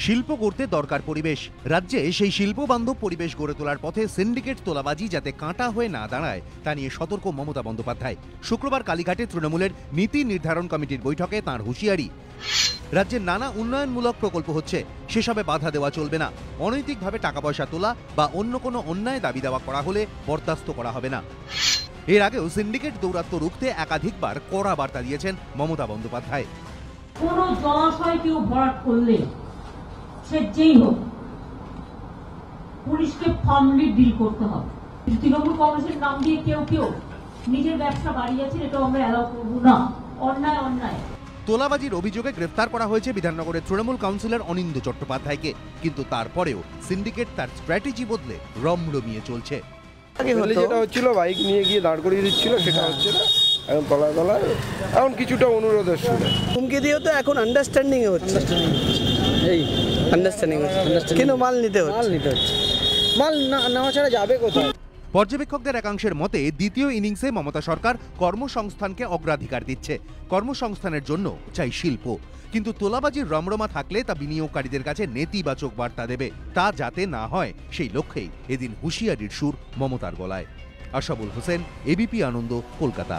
শিল্প গড়তে দরকার পরিবেশ। রাজ্যে সেই শিল্প বান্ধব পরিবেশ গড়ে তোলার পথে সিন্ডিকেট তোলাবাজি যাতে কাঁটা হয়ে না দাঁড়ায় তা নিয়ে সতর্ক মমতা বন্দ্যোপাধ্যায়। শুক্রবার কালীঘাটে তৃণমূলের নীতি নির্ধারণ কমিটির বৈঠকে তাঁর হুঁশিয়ারি। রাজ্যের নানা উন্নয়নমূলক প্রকল্প হচ্ছে, সেসবে বাধা দেওয়া চলবে না। অনৈতিকভাবে টাকা পয়সা তোলা বা অন্য কোনো অন্যায় দাবি দেওয়া করা হলে বরদাস্ত করা হবে না। এর আগেও সিন্ডিকেট দৌরাত্ম্য রুখতে একাধিকবার কড়া বার্তা দিয়েছেন মমতা বন্দ্যোপাধ্যায়। কোনো জলাশয় কেউ ভরাট করলে সে যেই হোক পুলিশকে ফার্মলি ডিল করতে হবে। তৃণমূল কংগ্রেসের নাম দিয়ে কেউ নিজের ব্যবসা বাড়িয়েছে, এটা আমরা অ্যালাউ করবো না। অন্যায় অন্যায়। তোলাবাজির অভিযোগে গ্রেফতার করা হয়েছে বিধাননগরের তৃণমূল কাউন্সিলর অনিন্দ্য চট্টোপাধ্যায়কে, কিন্তু তারপরেও সিন্ডিকেট তার স্ট্র্যাটেজি বদলে রমরমিয়ে চলছে। যেটা হচ্ছিল বাইক নিয়ে গিয়ে দাঁড় করিয়ে দিচ্ছিল, সেটা হচ্ছে না। এখন তলায় এখন কিছুটা অনুরোধের শুনে হুমকি দিয়েও তো এখন আন্ডারস্ট্যান্ডিং হচ্ছে, এই আন্ডারস্ট্যান্ডিং হচ্ছে, কিন্তু মাল নিতে হচ্ছে, মাল নেওয়া ছাড়া যাবে কোথায়? পর্যবেক্ষকদের একাংশের মতে দ্বিতীয় ইনিংসে মমতা সরকার কর্মসংস্থানকে অগ্রাধিকার দিচ্ছে। কর্মসংস্থানের জন্য চাই শিল্প, কিন্তু তোলাবাজির রমরমা থাকলে তা বিনিয়োগকারীদের কাছে নেতিবাচক বার্তা দেবে। তা যাতে না হয় সেই লক্ষ্যেই এদিন হুঁশিয়ারির সুর মমতার গলায়। আশাবুল হোসেন, এবিপি আনন্দ, কলকাতা।